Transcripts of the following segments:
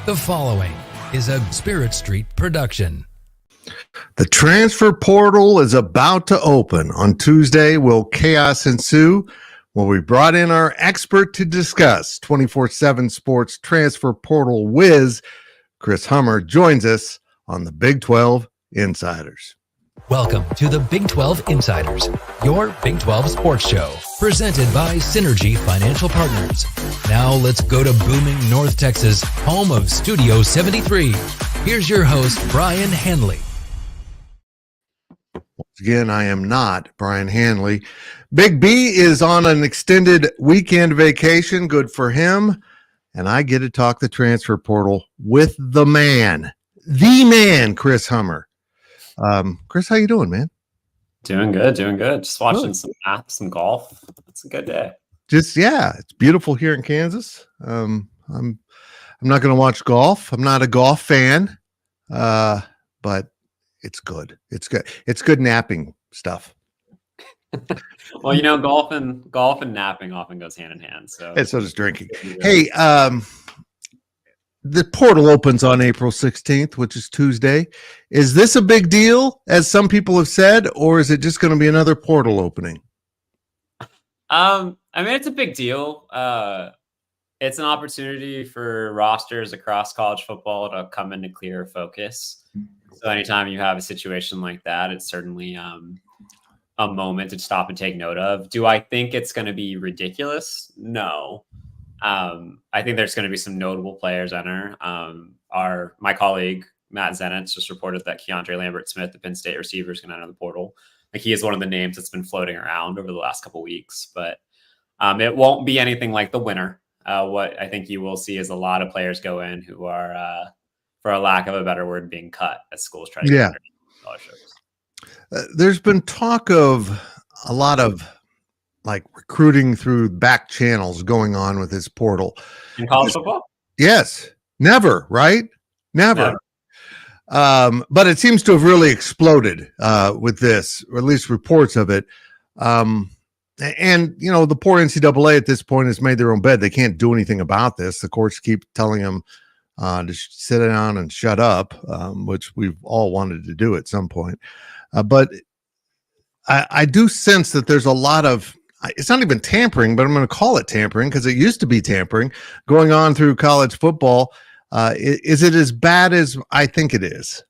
The following is a Spirit Street production. The transfer portal is about to open. On Tuesday, will chaos ensue? Well, we brought in our expert to discuss 24/7 Sports transfer portal whiz. Chris Hummer joins us on the Big 12 Insiders. Welcome to the Big 12 Insiders, your Big 12 sports show, presented by Synergy Financial Partners. Now let's go to booming North Texas, home of Studio 73. Here's your host, Brien Hanley. Once again, I am not Brien Hanley. Big B is on an extended weekend vacation. Good for him. And I get to talk the transfer portal with the man, Chris Hummer. Chris, how you doing, man? Doing good. Just watching some golf. It's a good day. It's beautiful here in Kansas. I'm not going to watch golf. I'm not a golf fan, but it's good. It's good. It's good napping stuff. Well, golf and napping often goes hand in hand. So does drinking. Hey, the portal opens on April 16th, which is Tuesday. Is this a big deal, as some people have said, or is it just going to be another portal opening? It's a big deal. It's an opportunity for rosters across college football to come into clearer focus. So anytime you have a situation like that, it's certainly a moment to stop and take note of. Do I think it's going to be ridiculous? No. I think there's going to be some notable players enter. My colleague, Matt Zenitz, just reported that Keandre Lambert-Smith, the Penn State receiver, is going to enter the portal. Like, he is one of the names that's been floating around over the last couple of weeks, but it won't be anything like the winner. What I think you will see is a lot of players go in who are, for a lack of a better word, being cut as schools try to get their scholarships. There's been talk of a lot of recruiting through back channels going on with this portal. In college football? Yes. Never, right? Never. But it seems to have really exploded with this, or at least reports of it. And, the poor NCAA at this point has made their own bed. They can't do anything about this. The courts keep telling them to sit down and shut up, which we've all wanted to do at some point. But I do sense that there's a lot of, it's not even tampering, but I'm going to call it tampering because it used to be tampering going on through college football. Is it as bad as I think it is?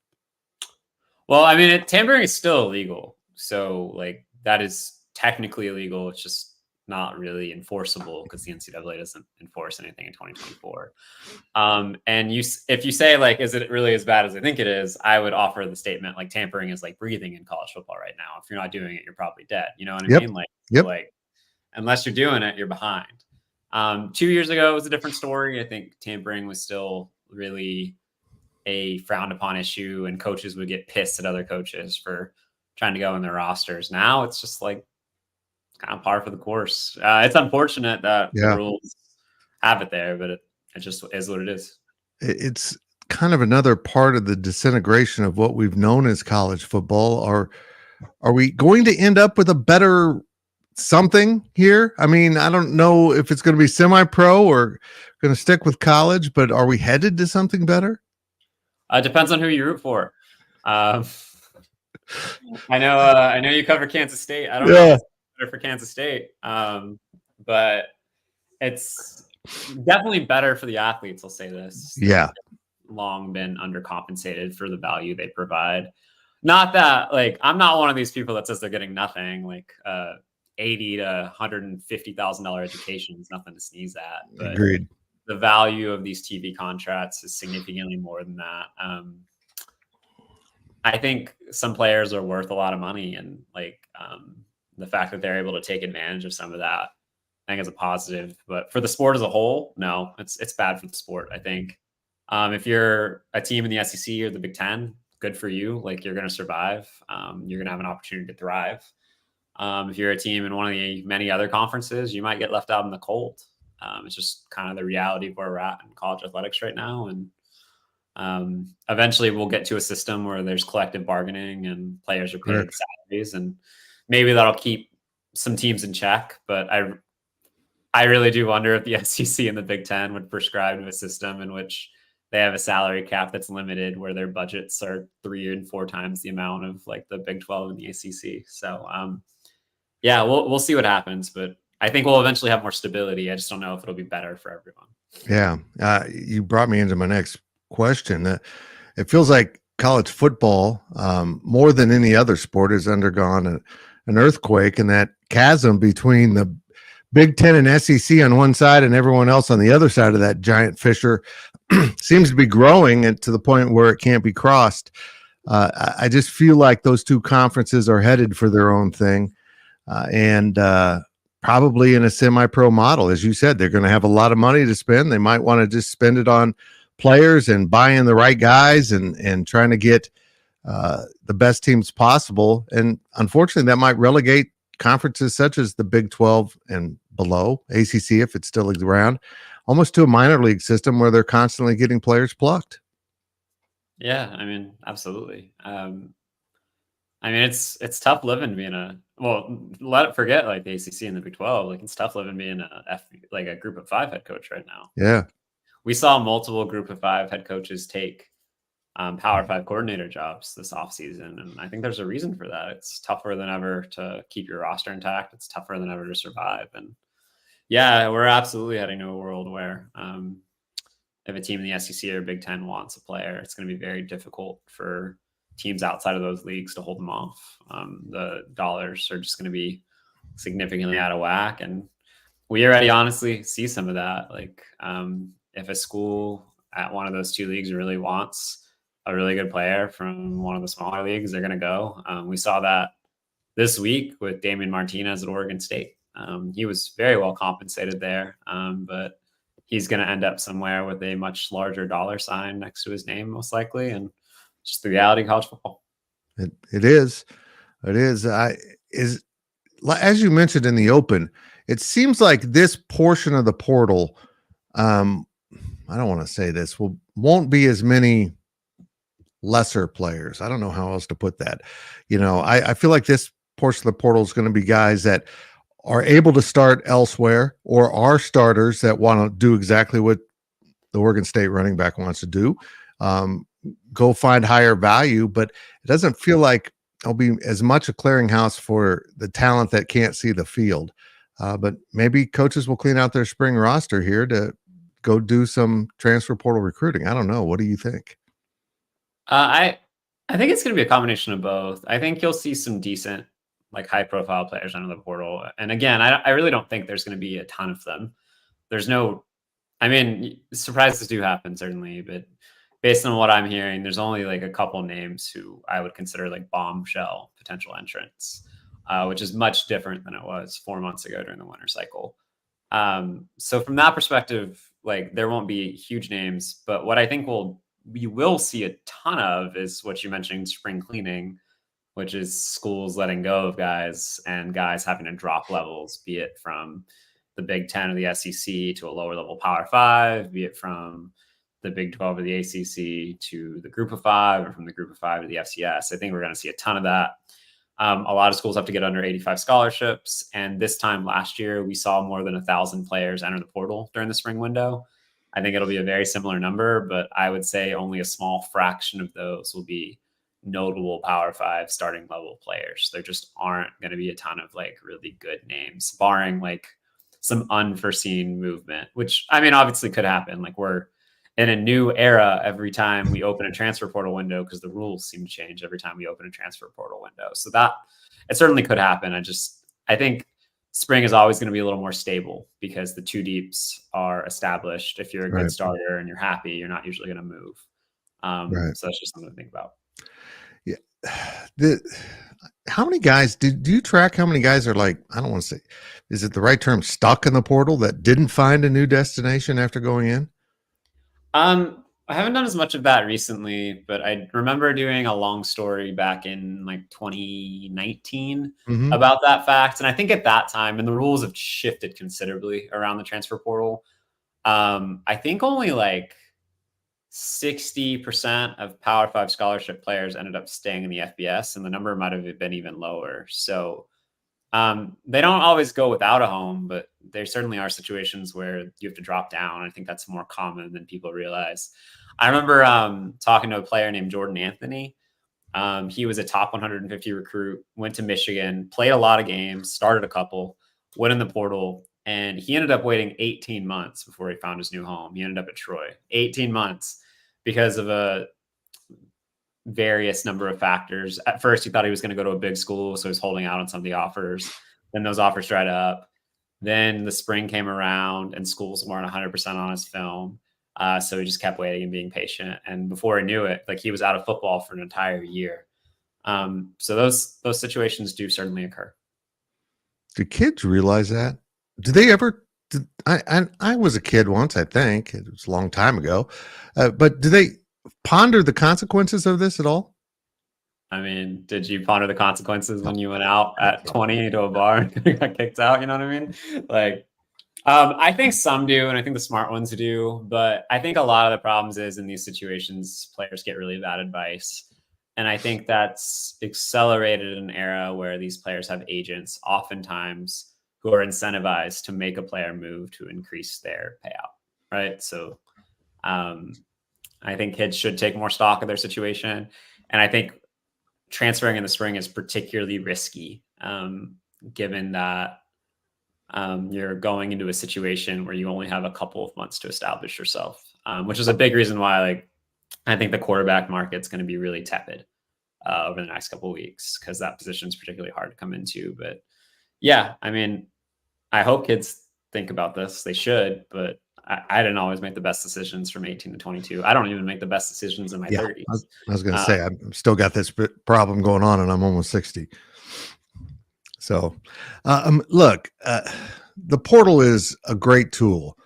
Well, tampering is still illegal. So that is technically illegal. It's just not really enforceable because the NCAA doesn't enforce anything in 2024. And if you say is it really as bad as I think it is, I would offer the statement tampering is like breathing in college football right now. If you're not doing it, you're probably dead. You know what I mean? Unless you're doing it, you're behind. 2 years ago, it was a different story. I think tampering was still really a frowned upon issue, and coaches would get pissed at other coaches for trying to go in their rosters. Now it's just kind of par for the course. It's unfortunate that the rules have it there, but it just is what it is. It's kind of another part of the disintegration of what we've known as college football. Are we going to end up with a better something here? I don't know if it's going to be semi-pro or going to stick with college, but are we headed to something better? It depends on who you root for. I know you cover Kansas State. I don't know if it's better for Kansas State, but it's definitely better for the athletes. I'll say this. Yeah. They've long been undercompensated for the value they provide. Not that I'm not one of these people that says they're getting nothing. $80,000 to $150,000 education is nothing to sneeze at. But agreed. The value of these TV contracts is significantly more than that. I think some players are worth a lot of money, and the fact that they're able to take advantage of some of that, I think, is a positive. But for the sport as a whole, no, it's bad for the sport. I think if you're a team in the SEC or the Big Ten, good for you. You're going to survive. You're going to have an opportunity to thrive. If you're a team in one of the many other conferences, you might get left out in the cold. It's just kind of the reality of where we're at in college athletics right now. And eventually we'll get to a system where there's collective bargaining and players are paid salaries, and maybe that'll keep some teams in check. But I really do wonder if the SEC and the Big Ten would prescribe a system in which they have a salary cap that's limited, where their budgets are 3 and 4 times the amount of like the Big 12 and the ACC. So yeah, we'll see what happens, but I think we'll eventually have more stability. I just don't know if it'll be better for everyone. Yeah, you brought me into my next question. It feels like college football, more than any other sport, has undergone an earthquake, and that chasm between the Big Ten and SEC on one side and everyone else on the other side of that giant fissure seems to be growing, and to the point where it can't be crossed. I just feel like those two conferences are headed for their own thing, and probably in a semi-pro model. As you said, they're going to have a lot of money to spend. They might want to just spend it on players and buying the right guys and trying to get the best teams possible. And unfortunately, that might relegate conferences such as the Big 12 and below, ACC, if it's still around, almost to a minor league system where they're constantly getting players plucked. Yeah, I mean, absolutely. I mean, it's tough living being forget like the ACC and the Big 12. Like, it's tough living being like a Group of 5 head coach right now. Yeah, we saw multiple Group of 5 head coaches take Power 5 coordinator jobs this offseason, and I think there's a reason for that. It's tougher than ever to keep your roster intact. It's tougher than ever to survive, and yeah, we're absolutely heading to a world where if a team in the SEC or Big 10 wants a player, it's going to be very difficult for teams outside of those leagues to hold them off. The dollars are just going to be significantly out of whack, and we already honestly see some of that. Like, if a school at one of those 2 leagues really wants a really good player from one of the smaller leagues, they're going to go. We saw that this week with Damian Martinez at Oregon State. He was very well compensated there, but he's going to end up somewhere with a much larger dollar sign next to his name, most likely. And just the reality of college football. It is. As you mentioned in the open, it seems like this portion of the portal, I don't want to say this, won't be as many lesser players. I don't know how else to put that. I feel like this portion of the portal is going to be guys that are able to start elsewhere or are starters that want to do exactly what the Oregon State running back wants to do. Go find higher value, but it doesn't feel like it'll be as much a clearinghouse for the talent that can't see the field. But maybe coaches will clean out their spring roster here to go do some transfer portal recruiting. I don't know. What do you think? I think it's going to be a combination of both. I think you'll see some decent, like, high profile players under the portal. And again, I really don't think there's going to be a ton of them. Surprises do happen, certainly, but based on what I'm hearing, there's only like a couple names who I would consider like bombshell potential entrants, which is much different than it was 4 months ago during the winter cycle. So from that perspective, like, there won't be huge names, but what I think we will see a ton of is what you mentioned, spring cleaning, which is schools letting go of guys and guys having to drop levels, be it from the Big 10 or the SEC to a lower level Power 5, be it from the Big 12 or the ACC to the Group of 5, or from the Group of 5 to the FCS. I think we're going to see a ton of that. A lot of schools have to get under 85 scholarships. And this time last year, we saw more than 1,000 players enter the portal during the spring window. I think it'll be a very similar number, but I would say only a small fraction of those will be notable Power 5 starting level players. There just aren't going to be a ton of like really good names, barring like some unforeseen movement, which, I mean, obviously could happen. Like, we're in a new era every time we open a transfer portal window, because the rules seem to change every time we open a transfer portal window. So that it certainly could happen. I think spring is always going to be a little more stable because the 2 deeps are established. If you're a good starter and you're happy, you're not usually going to move. So that's just something to think about. Yeah. How many guys do you track? How many guys are, like, I don't want to say, is it the right term, stuck in the portal that didn't find a new destination after going in? I haven't done as much of that recently, but I remember doing a long story back in like 2019 about that fact. And I think at that time, and the rules have shifted considerably around the transfer portal, I think only like 60% of Power 5 scholarship players ended up staying in the FBS, and the number might have been even lower. So they don't always go without a home, but there certainly are situations where you have to drop down. I think that's more common than people realize. I remember talking to a player named Jordan Anthony. He was a top 150 recruit, went to Michigan, played a lot of games, started a couple, went in the portal, and he ended up waiting 18 months before he found his new home. He ended up at Troy. 18 months because of a various number of factors. At first, he thought he was going to go to a big school, so he was holding out on some of the offers. Then those offers dried up. Then the spring came around, and schools weren't 100% on his film. So he just kept waiting and being patient. And before he knew it, like he was out of football for an entire year. So those situations do certainly occur. Do kids realize that? Do they ever? I was a kid once, I think. It was a long time ago. But do they ponder the consequences of this at all? I mean, did you ponder the consequences when you went out at 20 to a bar and got kicked out? You know what I mean? Like, I think some do, and I think the smart ones do. But I think a lot of the problems is in these situations, players get really bad advice. And I think that's accelerated an era where these players have agents, oftentimes, who are incentivized to make a player move to increase their payout, right? So I think kids should take more stock of their situation. And I think transferring in the spring is particularly risky, given that you're going into a situation where you only have a couple of months to establish yourself, which is a big reason why, like, I think the quarterback market's going to be really tepid over the next couple of weeks, because that position is particularly hard to come into. But yeah, I mean, I hope kids think about this. They should, but I didn't always make the best decisions from 18 to 22. I don't even make the best decisions in my 30s. I was going to say, I've still got this problem going on, and I'm almost 60. So, look, the portal is a great tool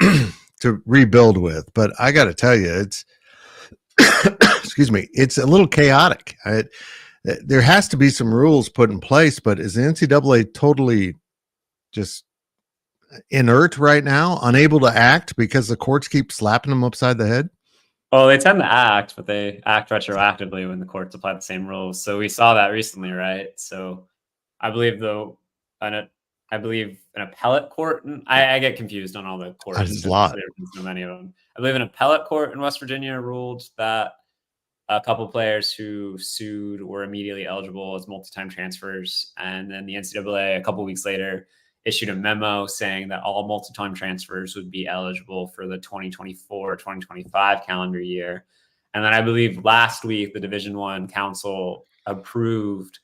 to rebuild with, but I got to tell you, it's, excuse me, it's a little chaotic. There has to be some rules put in place, but is the NCAA totally just inert right now, unable to act because the courts keep slapping them upside the head? Well, they tend to act, but they act retroactively when the courts apply the same rules. So we saw that recently, right? So I believe an appellate court, and I get confused on all the courts. There's a lot. There's so many of them. I believe an appellate court in West Virginia ruled that a couple players who sued were immediately eligible as multi-time transfers. And then the NCAA a couple weeks later issued a memo saying that all multi-time transfers would be eligible for the 2024-2025 calendar year. And then I believe last week, the Division I Council approved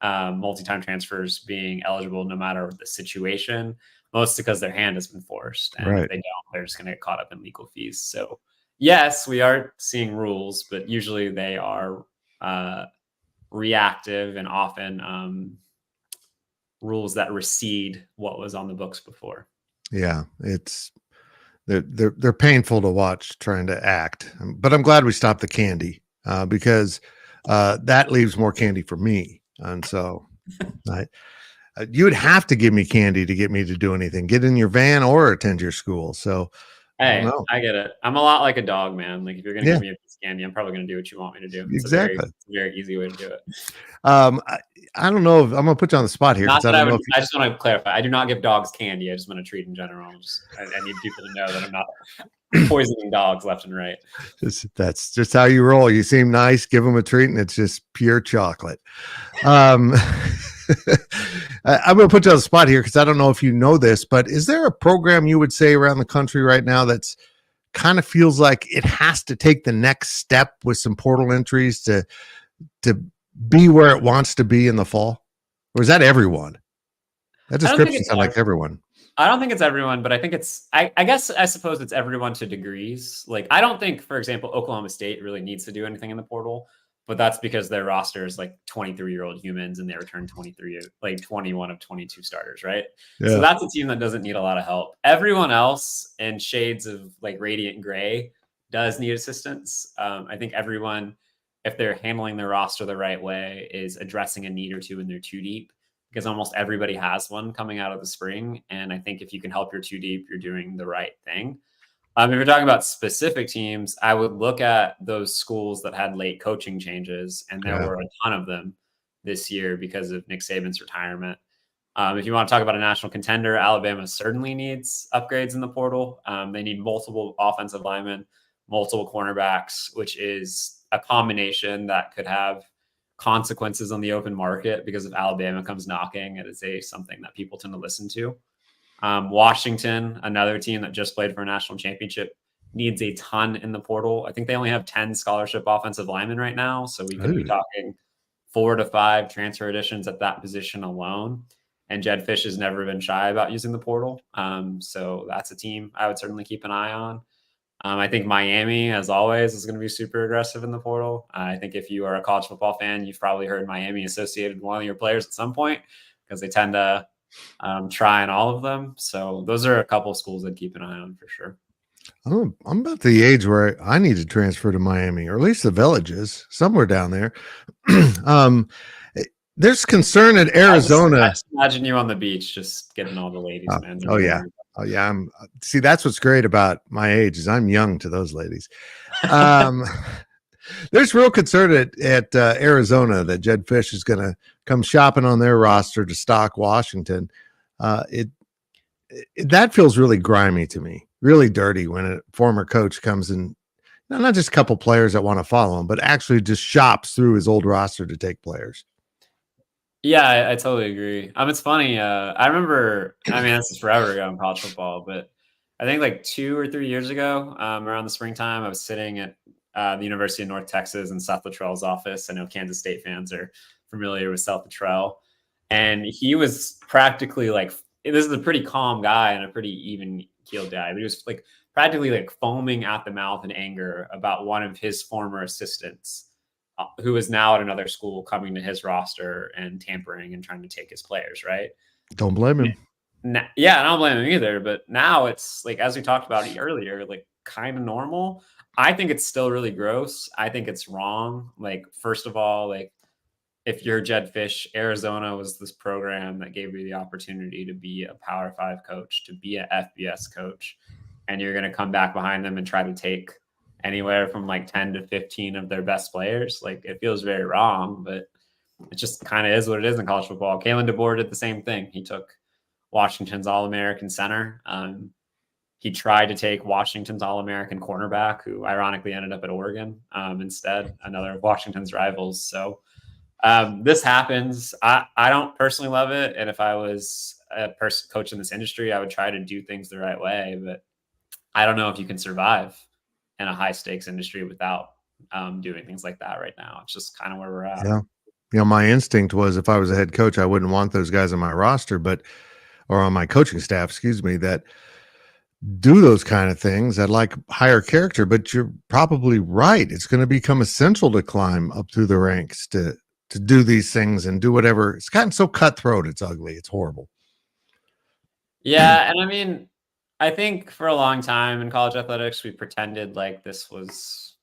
multi-time transfers being eligible no matter the situation, mostly because their hand has been forced. And if they don't, they're just going to get caught up in legal fees. So yes, we are seeing rules, but usually they are reactive and often rules that recede what was on the books before. Yeah, they're painful to watch trying to act, but I'm glad we stopped the candy because that leaves more candy for me. And so you would have to give me candy to get me to do anything, get in your van or attend your school. So hey, I get it. I'm a lot like a dog, man. Like if you're going to give me a piece of candy, I'm probably going to do what you want me to do. It's exactly. It's a very easy way to do it. I don't know if I'm going to put you on the spot here. I just want to clarify. I do not give dogs candy. I just want to treat in general. I need people to know that I'm not poisoning dogs left and right. That's just how you roll. You seem nice, give them a treat, and it's just pure chocolate. I'm going to put you on the spot here because I don't know if you know this, but is there a program you would say around the country right now that's kind of feels like it has to take the next step with some portal entries to be where it wants to be in the fall? Or is that everyone? That description sounds like everyone. I don't think it's everyone, but I think it's, I suppose it's everyone to degrees. Like, I don't think, for example, Oklahoma State really needs to do anything in the portal, but that's because their roster is like 23-year-old humans and they return 21 of 22 starters, right? Yeah. So that's a team that doesn't need a lot of help. Everyone else in shades of like radiant gray does need assistance. I think everyone, if they're handling their roster the right way, is addressing a need or two in their two deep, because almost everybody has one coming out of the spring. And I think if you can help your two deep, you're doing the right thing. If you're talking about specific teams, I would look at those schools that had late coaching changes, and there were a ton of them this year because of Nick Saban's retirement. If you want to talk about a national contender, Alabama certainly needs upgrades in the portal. They need multiple offensive linemen, multiple cornerbacks, which is a combination that could have consequences on the open market because if Alabama comes knocking, it is something that people tend to listen to. Washington, another team that just played for a national championship, needs a ton in the portal. I think they only have 10 scholarship offensive linemen right now. So we could be talking 4 to 5 transfer additions at that position alone. And Jed Fish has never been shy about using the portal. So that's a team I would certainly keep an eye on. I think Miami, as always, is going to be super aggressive in the portal. I think if you are a college football fan, you've probably heard Miami associated with one of your players at some point because they tend to try on all of them. So those are a couple of schools I'd keep an eye on for sure. I'm about the age where I need to transfer to Miami, or at least the Villages, somewhere down there. There's concern at Arizona. I just imagine you on the beach, just getting all the ladies, man. Oh yeah. See, that's what's great about my age is I'm young to those ladies. There's real concern at Arizona that Jed Fish is going to come shopping on their roster to stock Washington. That feels really grimy to me, really dirty when a former coach comes in, not just a couple players that want to follow him, but actually just shops through his old roster to take players. Yeah, I totally agree. It's funny. I remember, this is forever ago in college football, but I think like 2 or 3 years ago, around the springtime, I was sitting at the University of North Texas in Seth Luttrell's office. I know Kansas State fans are familiar with Seth Luttrell. And he was practically like, this is a pretty calm guy and a pretty even-keeled guy. But he was like practically like foaming at the mouth in anger about one of his former assistants who is now at another school coming to his roster and tampering and trying to take his players, right? Don't blame him. Yeah, I don't blame him either. But now it's like, as we talked about earlier, like kind of normal. I think it's still really gross. I think it's wrong. Like, first of all, like if you're Jed Fish, Arizona was this program that gave you the opportunity to be a Power 5 coach, to be an FBS coach, and you're going to come back behind them and try to take anywhere from like 10 to 15 of their best players. Like, it feels very wrong, but it just kind of is what it is in college football. Kalen DeBoer did the same thing. He took Washington's All-American center. He tried to take Washington's All-American cornerback, who ironically ended up at Oregon instead, another of Washington's rivals. So this happens. I don't personally love it. And if I was a coach in this industry, I would try to do things the right way. But I don't know if you can survive in a high stakes industry without doing things like that right now. It's just kind of where we're at. Yeah. My instinct was if I was a head coach, I wouldn't want those guys on my roster, or on my coaching staff, that do those kind of things. I'd like higher character, but you're probably right. It's going to become essential to climb up through the ranks to do these things and do whatever. It's gotten so cutthroat. It's ugly. It's horrible. Yeah. And I think for a long time in college athletics, we pretended like this was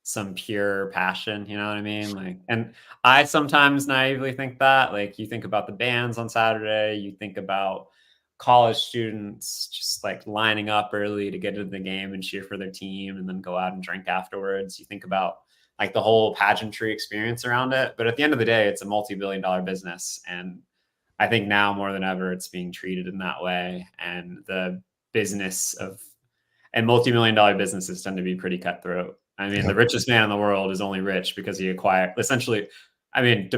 some pure passion, you know what I mean? Like, and I sometimes naively think that, like, you think about the bands on Saturday, you think about college students just like lining up early to get into the game and cheer for their team and then go out and drink afterwards. You think about like the whole pageantry experience around it. But at the end of the day, it's a multi-billion-dollar business. And I think now more than ever, it's being treated in that way. And the business and multi-million-dollar businesses tend to be pretty cutthroat. The richest man in the world is only rich because he acquired essentially, I'm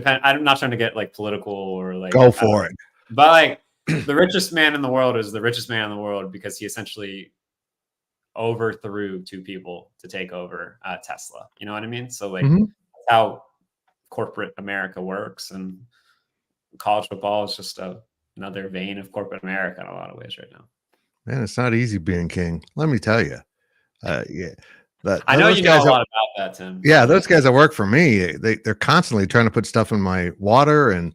not trying to get like political or like go for it. But like the richest man in the world is the richest man in the world because he essentially overthrew 2 people to take over Tesla. You know what I mean? So like that's how corporate America works, and college football is just another vein of corporate America in a lot of ways right now. Man, it's not easy being king. Let me tell you. I know you know a lot about that, Tim. Yeah, those guys that work for me, they're constantly trying to put stuff in my water, and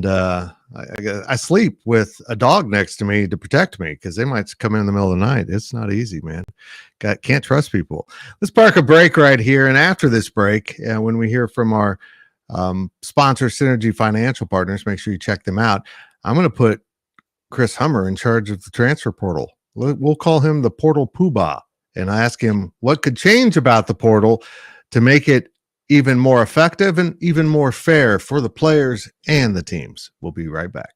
I sleep with a dog next to me to protect me because they might come in the middle of the night. It's not easy, man. Can't trust people. Let's park a break right here, and after this break, when we hear from our sponsor, Synergy Financial Partners, make sure you check them out. I'm going to put Chris Hummer in charge of the transfer portal. We'll call him the portal poobah, and I ask him what could change about the portal to make it even more effective and even more fair for the players and the teams. We'll be right back.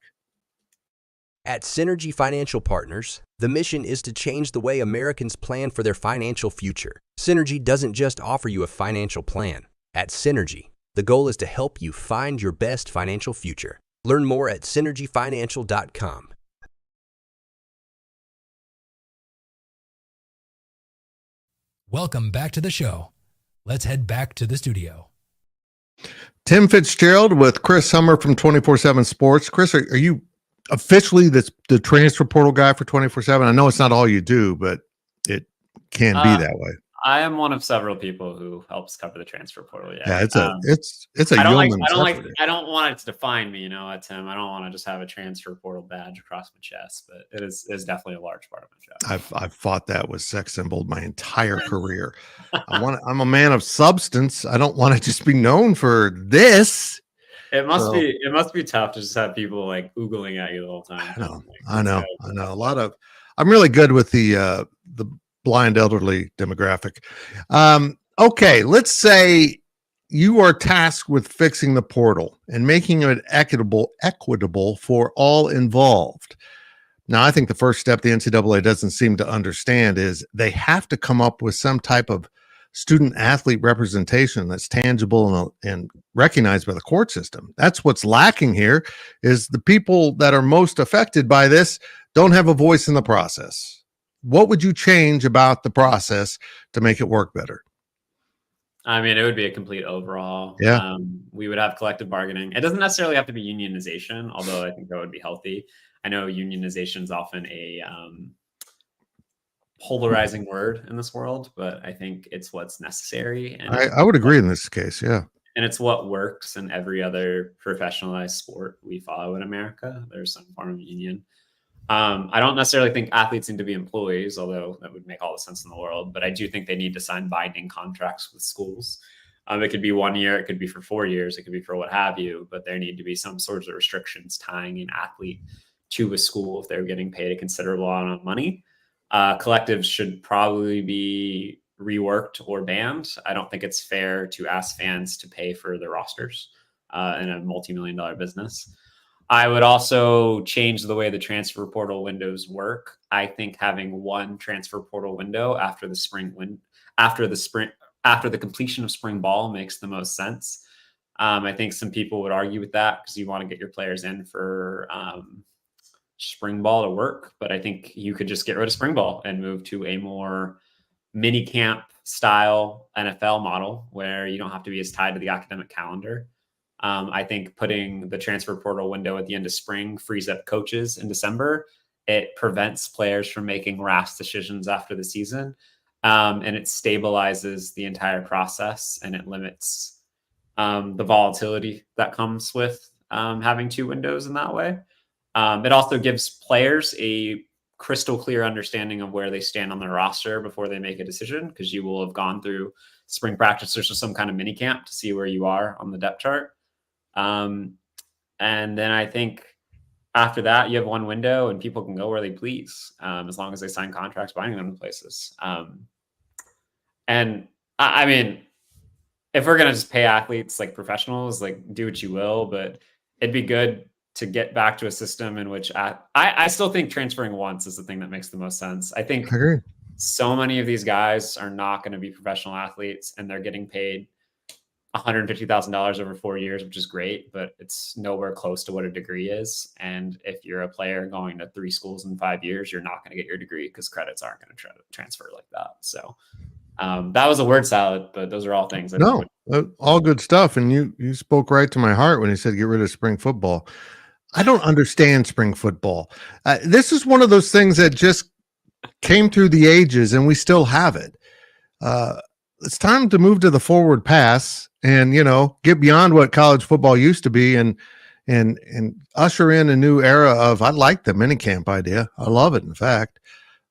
At Synergy Financial Partners, the mission is to change the way Americans plan for their financial future. Synergy doesn't just offer you a financial plan. At Synergy, the goal is to help you find your best financial future. Learn more at synergyfinancial.com. Welcome back to the show. Let's head back to the studio. Tim Fitzgerald with Chris Hummer from 24/7 Sports. Chris, are you officially the transfer portal guy for 24/7? I know it's not all you do, but it can be that way. I am one of several people who helps cover the transfer portal. Yeah, it's a I don't yeoman's effort. I don't want it to define me, Tim. I don't want to just have a transfer portal badge across my chest, but it is definitely a large part of my job. I've fought that with sex symbols my entire career. I'm a man of substance. I don't want to just be known for this. It must be tough to just have people like oogling at you the whole time. I know. I'm really good with the blind elderly demographic. Okay, let's say you are tasked with fixing the portal and making it equitable for all involved. Now, I think the first step the NCAA doesn't seem to understand is they have to come up with some type of student athlete representation that's tangible and recognized by the court system. That's what's lacking here, is the people that are most affected by this don't have a voice in the process. What would you change about the process to make it work better? I mean, it would be a complete overhaul. Yeah. We would have collective bargaining. It doesn't necessarily have to be unionization, although I think that would be healthy. I know unionization is often a polarizing word in this world, but I think it's what's necessary. And I would agree in this case. Yeah. And it's what works in every other professionalized sport we follow in America. There's some form of union. I don't necessarily think athletes need to be employees, although that would make all the sense in the world. But I do think they need to sign binding contracts with schools. It could be 1 year, it could be for 4 years, it could be for what have you. But there need to be some sorts of restrictions tying an athlete to a school if they're getting paid a considerable amount of money. Collectives should probably be reworked or banned. I don't think it's fair to ask fans to pay for their rosters in a multi-million-dollar business. I would also change the way the transfer portal windows work. I think having one transfer portal window after the completion of spring ball makes the most sense. I think some people would argue with that because you want to get your players in for spring ball to work, but I think you could just get rid of spring ball and move to a more mini camp style NFL model where you don't have to be as tied to the academic calendar. I think putting the transfer portal window at the end of spring frees up coaches in December. It prevents players from making rash decisions after the season, and it stabilizes the entire process, and it limits the volatility that comes with having two windows in that way. It also gives players a crystal clear understanding of where they stand on their roster before they make a decision, because you will have gone through spring practice or some kind of mini camp to see where you are on the depth chart. And then I think after that, you have one window and people can go where they please, as long as they sign contracts binding them to places. And I mean, if we're going to just pay athletes like professionals, like do what you will, but it'd be good to get back to a system in which I still think transferring once is the thing that makes the most sense. I think so many of these guys are not going to be professional athletes and they're getting paid $150,000 over 4 years, which is great, but it's nowhere close to what a degree is. And if you're a player going to 3 schools in 5 years, you're not going to get your degree because credits aren't going to try to transfer like that. So that was a word salad, but those are all things. All good stuff. And you spoke right to my heart when you said get rid of spring football. I don't understand spring football. This is one of those things that just came through the ages and we still have it. It's time to move to the forward pass and, get beyond what college football used to be and usher in a new era of, I like the minicamp idea. I love it. In fact.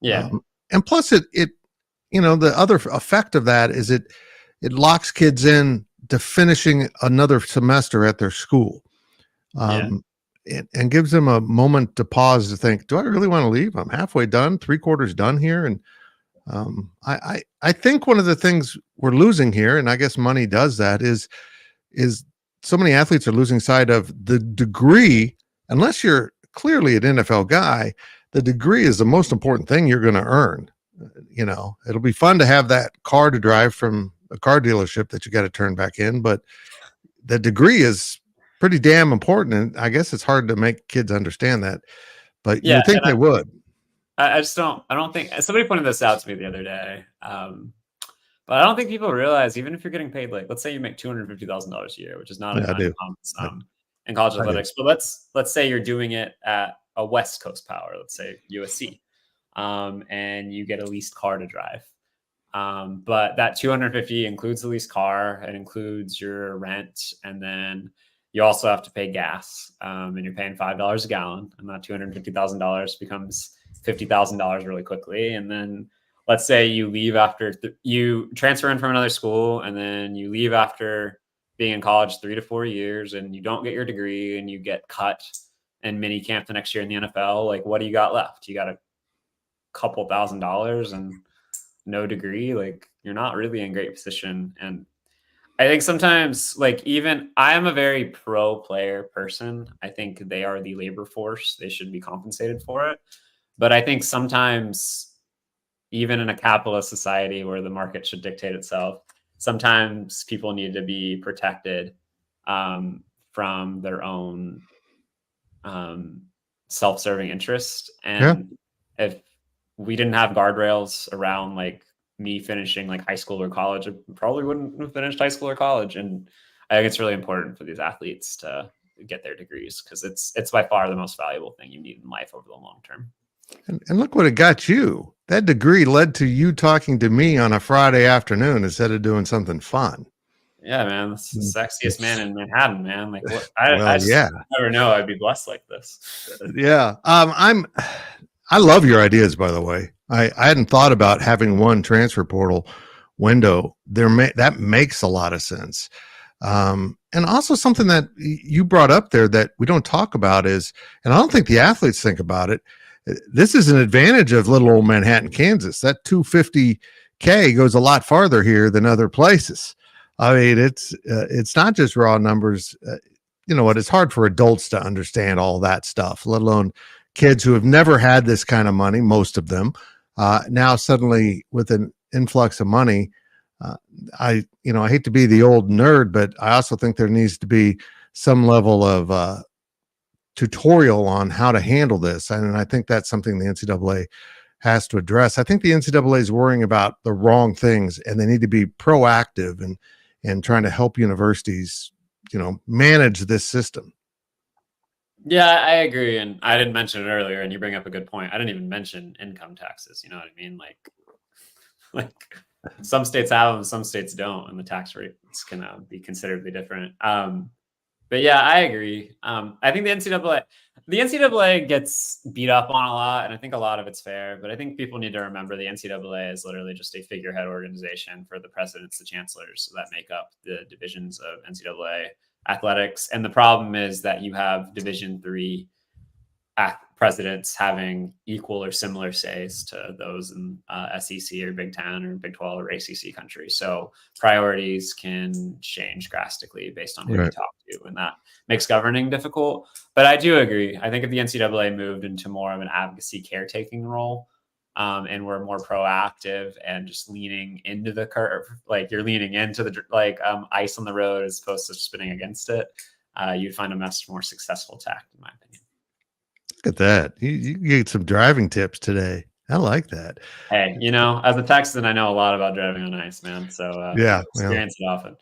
Yeah. And plus it, the other effect of that is it locks kids in to finishing another semester at their school. And gives them a moment to pause to think, do I really want to leave? I'm halfway done, 3/4 done here. And I think one of the things we're losing here, and I guess money does that, is so many athletes are losing sight of the degree. Unless you're clearly an NFL guy, the degree is the most important thing you're going to earn. You know, it'll be fun to have that car to drive from a car dealership that you got to turn back in, but the degree is pretty damn important. And I guess it's hard to make kids understand that, but you Yeah, would think and they would. I just don't. I don't think somebody pointed this out to me the other day. But I don't think people realize, even if you're getting paid, like, let's say you make $250,000 a year, which is not Yeah, I an do. uncommon sum in college athletics. But let's say you're doing it at a West Coast power, let's say USC, and you get a leased car to drive. But that 250 includes the leased car, it includes your rent, and then you also have to pay gas, and you're paying $5 a gallon, and that $250,000 becomes $50,000 really quickly. And then let's say you leave after you transfer in from another school, and then you leave after being in college 3 to 4 years, and you don't get your degree, and you get cut in mini camp the next year in the NFL. Like, what do you got left? You got a couple $1,000s and no degree. Like, you're not really in great position. And I think sometimes, like, even I am a very pro player person. I think they are the labor force. They should be compensated for it. But I think sometimes, even in a capitalist society where the market should dictate itself, sometimes people need to be protected from their own self-serving interest. And if we didn't have guardrails around, like, me finishing like high school or college, I probably wouldn't have finished high school or college. And I think it's really important for these athletes to get their degrees, because it's by far the most valuable thing you need in life over the long term. And look what it got you. That degree led to you talking to me on a Friday afternoon instead of doing something fun. Yeah, man, that's the sexiest man in Manhattan, man. Like, what? I never know I'd be blessed like this. Yeah. I love your ideas, by the way. I hadn't thought about having one transfer portal window. That makes a lot of sense. And also something that you brought up there that we don't talk about is, and I don't think the athletes think about it, this is an advantage of little old Manhattan, Kansas. That 250K goes a lot farther here than other places. I mean, it's not just raw numbers. You know what? It's hard for adults to understand all that stuff, let alone kids who have never had this kind of money, most of them. Now suddenly with an influx of money, I hate to be the old nerd, but I also think there needs to be some level of tutorial on how to handle this. And I think that's something the NCAA has to address. I think the NCAA is worrying about the wrong things, and they need to be proactive and trying to help universities, manage this system. Yeah, I agree. And I didn't mention it earlier, and you bring up a good point. I didn't even mention income taxes. You know what I mean? Like some states have them, some states don't, and the tax rates can be considerably different. But yeah, I agree. I think the NCAA gets beat up on a lot, and I think a lot of it's fair. But I think people need to remember the NCAA is literally just a figurehead organization for the presidents, the chancellors that make up the divisions of NCAA athletics. And the problem is that you have Division III presidents having equal or similar says to those in SEC or Big Ten or Big 12 or ACC countries. So priorities can change drastically based on who you talk to, and that makes governing difficult. But I do agree. I think if the NCAA moved into more of an advocacy caretaking role, and we're more proactive and just leaning into the curve, like you're leaning into the ice on the road as opposed to spinning against it, you'd find a much more successful tack, in my opinion. Look at that. You get some driving tips today. I like that. Hey, as a Texan, I know a lot about driving on ice, man. So experience it often.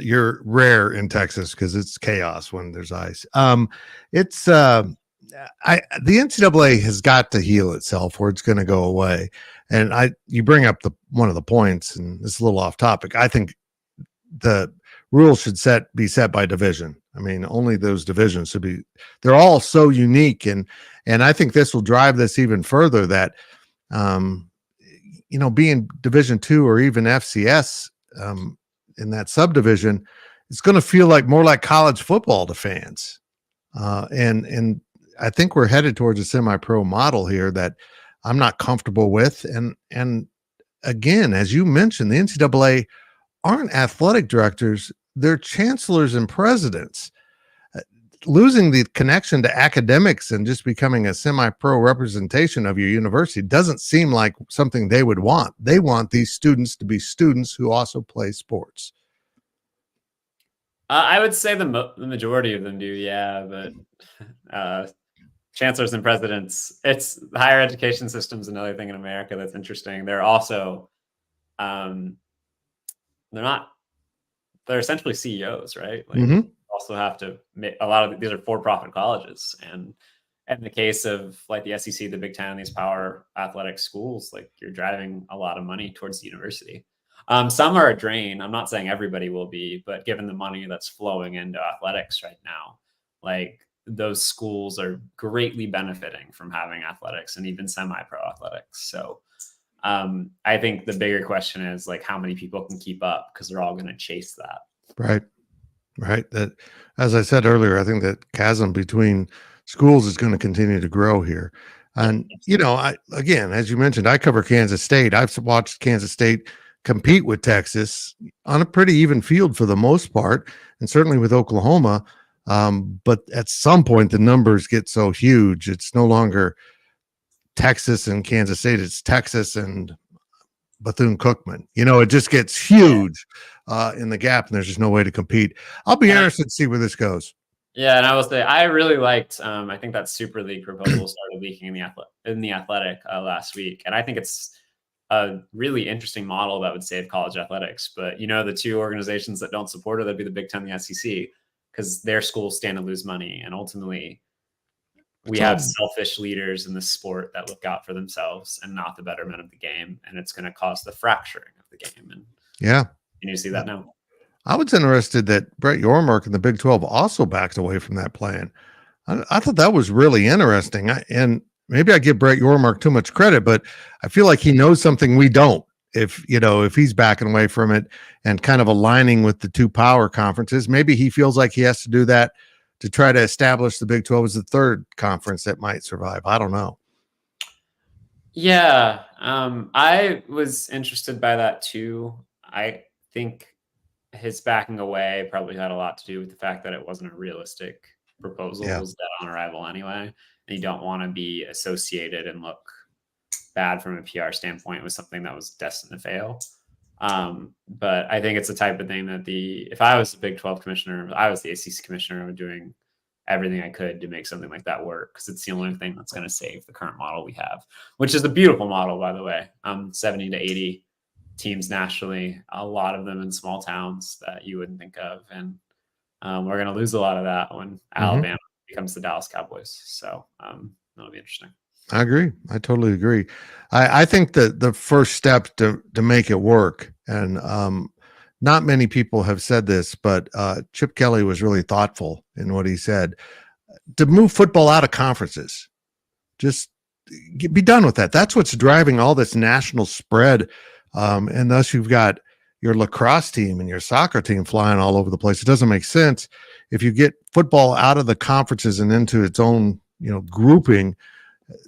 You're rare in Texas because it's chaos when there's ice. The NCAA has got to heal itself, or it's going to go away. And you bring up one of the points, and this is a little off topic. I think the rules should be set by division. I mean, only those divisions should be. They're all so unique, and I think this will drive this even further. That being Division II or even FCS in that subdivision, it's going to feel more like college football to fans, and I think we're headed towards a semi-pro model here that I'm not comfortable with. And again, as you mentioned, the NCAA aren't athletic directors. They're chancellors and presidents. losing the connection to academics and just becoming a semi-pro representation of your university doesn't seem like something they would want. They want these students to be students who also play sports. I would say the majority of them do, yeah, but chancellors and presidents, it's the higher education system is another thing in America that's interesting. They're also, they're essentially CEOs, right? Like also have to make a lot of these are for-profit colleges, and in the case of like the SEC, the Big Ten, these power athletic schools, like you're driving a lot of money towards the university. Some are a drain. I'm not saying everybody will be, but given the money that's flowing into athletics right now, like those schools are greatly benefiting from having athletics and even semi-pro athletics. So I think the bigger question is like how many people can keep up, because they're all going to chase that. Right. That, as I said earlier, I think that chasm between schools is going to continue to grow here. And, again, as you mentioned, I cover Kansas State. I've watched Kansas State compete with Texas on a pretty even field for the most part, and certainly with Oklahoma. But at some point, the numbers get so huge, it's no longer Texas and Kansas State. It's Texas and Bethune-Cookman. It just gets huge in the gap, and there's just no way to compete. I'll be interested to see where this goes. Yeah, and I will say I really liked. I think that Super League proposal started leaking in the Athletic last week, and I think it's a really interesting model that would save college athletics. But the two organizations that don't support it, that'd be the Big Ten and the SEC, because their schools stand to lose money, and ultimately we have selfish leaders in the sport that look out for themselves and not the betterment of the game, and it's going to cause the fracturing of the game. And you see that now. I was interested that Brett Yormark in the Big 12 also backed away from that plan. I thought that was really interesting. And maybe I give Brett Yormark too much credit, but I feel like he knows something we don't. If he's backing away from it and kind of aligning with the two power conferences, maybe he feels like he has to do that to try to establish the Big 12 as the third conference that might survive. I don't know. Yeah, I was interested by that too. I think his backing away probably had a lot to do with the fact that it wasn't a realistic proposal. It was dead on arrival anyway. And you don't want to be associated and look bad from a PR standpoint with something that was destined to fail. But I think it's the type of thing that if I was the Big 12 commissioner, I was the ACC commissioner, I was doing everything I could to make something like that work, because it's the only thing that's going to save the current model we have, which is a beautiful model, by the way. 70 to 80 teams nationally, a lot of them in small towns that you wouldn't think of. And we're going to lose a lot of that when Alabama becomes the Dallas Cowboys. So that'll be interesting. I agree. I totally agree. I think that the first step to make it work, and not many people have said this, but Chip Kelly was really thoughtful in what he said, to move football out of conferences. Just be done with that. That's what's driving all this national spread. And thus you've got your lacrosse team and your soccer team flying all over the place. It doesn't make sense. If you get football out of the conferences and into its own, grouping,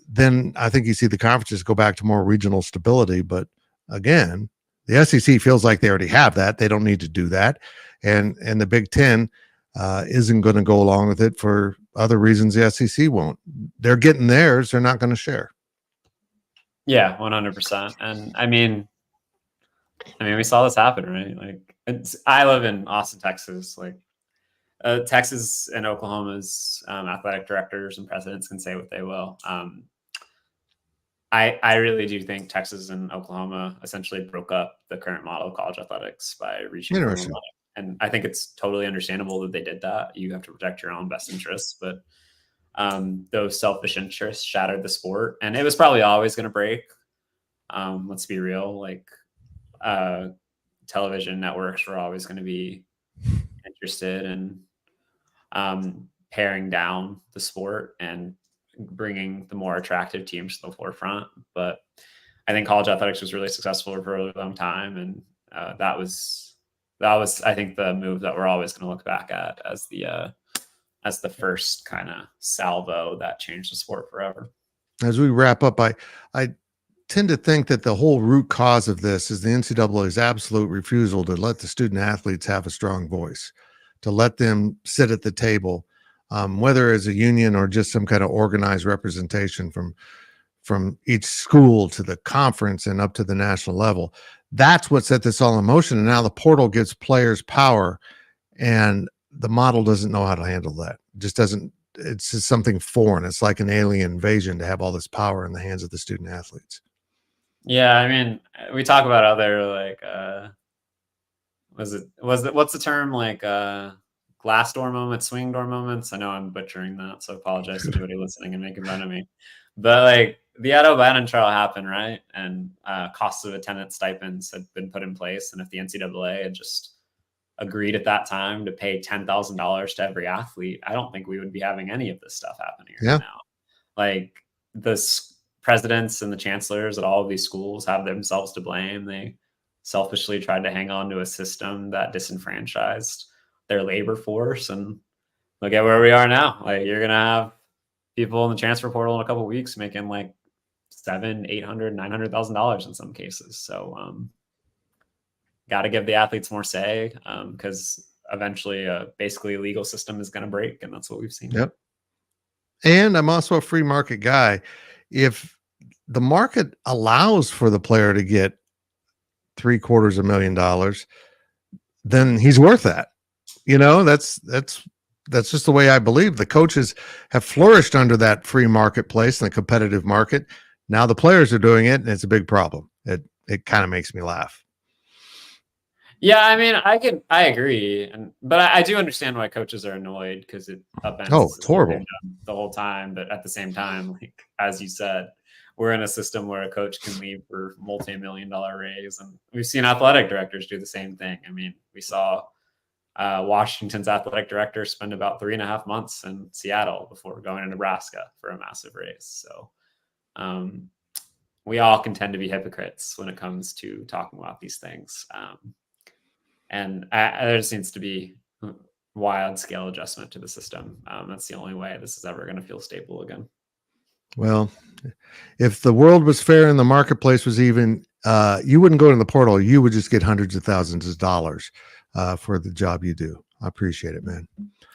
then I think you see the conferences go back to more regional stability. But again, the SEC feels like they already have that. They don't need to do that. And the Big Ten isn't going to go along with it for other reasons the SEC won't. They're getting theirs. They're not going to share. Yeah, 100%. And I mean, we saw this happen, right? Like, I live in Austin, Texas. Like, Texas and Oklahoma's athletic directors and presidents can say what they will. I really do think Texas and Oklahoma essentially broke up the current model of college athletics by reaching for money. And I think it's totally understandable that they did that. You have to protect your own best interests, but those selfish interests shattered the sport, and it was probably always going to break. Let's be real. Like, television networks were always going to be interested in paring down the sport and bringing the more attractive teams to the forefront. But I think college athletics was really successful for a really long time, and that was I think the move that we're always going to look back at as the first kind of salvo that changed the sport forever. As we wrap up, I tend to think that the whole root cause of this is the NCAA's absolute refusal to let the student athletes have a strong voice, to let them sit at the table. whether it's a union or just some kind of organized representation from each school to the conference and up to the national level. That's what set this all in motion. And now the portal gives players power, and the model doesn't know how to handle that. It just doesn't. It's just something foreign. It's like an alien invasion to have all this power in the hands of the student athletes. Yeah, I mean, we talk about other like what's the term, like glass door moments, swing door moments? I know I'm butchering that, so I apologize to anybody listening and making fun of me. But like the Ed O'Bannon trial happened, right? And costs of attendance stipends had been put in place, and if the NCAA had just agreed at that time to pay $10,000 to every athlete, I don't think we would be having any of this stuff happening right now. Like the presidents and the chancellors at all of these schools have themselves to blame. They selfishly tried to hang on to a system that disenfranchised their labor force, and look at where we are now. Like, you're gonna have people in the transfer portal in a couple of weeks making like $700,000, $800,000, $900,000 in some cases. So got to give the athletes more say, because eventually basically a legal system is going to break, and that's what we've seen. Yep. And I'm also a free market guy. If the market allows for the player to get $750,000, then he's worth that. You know, that's just the way I believe. The coaches have flourished under that free marketplace and the competitive market. Now the players are doing it, and it's a big problem. It kind of makes me laugh. Yeah, I mean, I agree, but I do understand why coaches are annoyed, because it upends it's horrible the whole time. But at the same time, like, as you said, we're in a system where a coach can leave for multi-million-dollar raise, and we've seen athletic directors do the same thing. I mean, we saw Washington's athletic director spend about 3.5 months in Seattle before going to Nebraska for a massive raise. So we all can tend to be hypocrites when it comes to talking about these things. And there just needs to be wide scale adjustment to the system. That's the only way this is ever going to feel stable again. Well, if the world was fair and the marketplace was even, you wouldn't go in the portal. You would just get hundreds of thousands of dollars for the job you do. I appreciate it, man.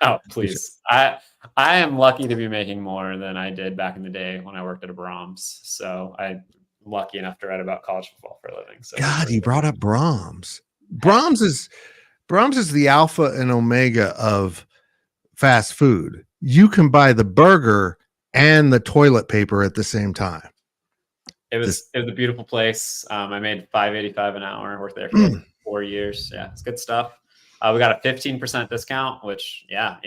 Oh, please. I am lucky to be making more than I did back in the day when I worked at a Brahms. So I'm lucky enough to write about college football for a living. So God, you brought up Brahms. Brahms is the alpha and omega of fast food. You can buy the burger and the toilet paper at the same time. It was a beautiful place. I made $5.85 an hour. I worked there for like 4 years. Yeah, it's good stuff. We got a 15% discount, which, yeah,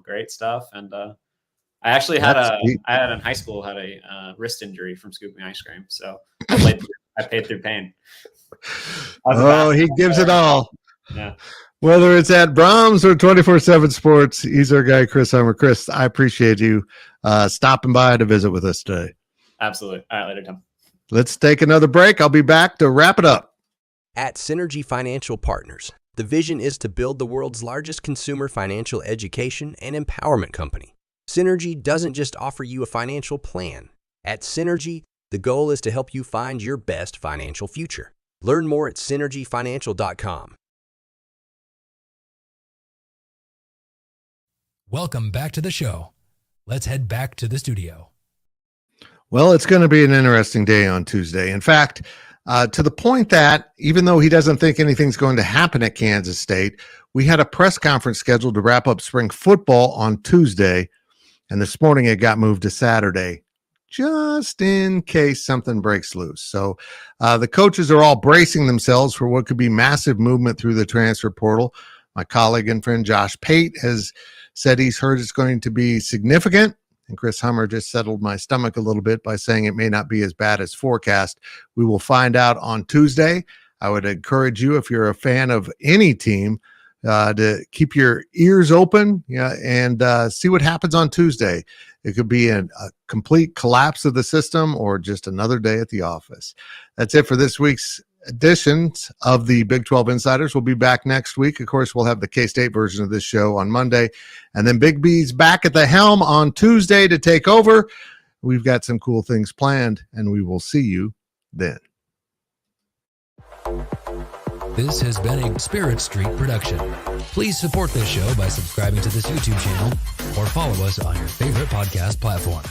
great stuff. And I actually had in high school had a wrist injury from scooping ice cream, so I paid through pain. Oh, he gives it all. Yeah. Whether it's at Brahms or 24/7 Sports, he's our guy, Chris Hummer. Chris, I appreciate you stopping by to visit with us today. Absolutely. All right, later, Tom. Let's take another break. I'll be back to wrap it up. At Synergy Financial Partners, the vision is to build the world's largest consumer financial education and empowerment company. Synergy doesn't just offer you a financial plan. At Synergy, the goal is to help you find your best financial future. Learn more at synergyfinancial.com. Welcome back to the show. Let's head back to the studio. Well, it's going to be an interesting day on Tuesday. In fact, to the point that even though he doesn't think anything's going to happen at Kansas State, we had a press conference scheduled to wrap up spring football on Tuesday, and this morning it got moved to Saturday, just in case something breaks loose. So the coaches are all bracing themselves for what could be massive movement through the transfer portal. My colleague and friend Josh Pate has said he's heard it's going to be significant. And Chris Hummer just settled my stomach a little bit by saying it may not be as bad as forecast. We will find out on Tuesday. I would encourage you, if you're a fan of any team, to keep your ears open, and see what happens on Tuesday. It could be a complete collapse of the system or just another day at the office. That's it for this week's editions of the Big 12 Insiders. We'll be back next week. Of course, we'll have the K-State version of this show on Monday, and then Big B's back at the helm on Tuesday to take over. We've got some cool things planned, and we will see you then. This has been a Spirit Street production. Please support this show by subscribing to this YouTube channel or follow us on your favorite podcast platform.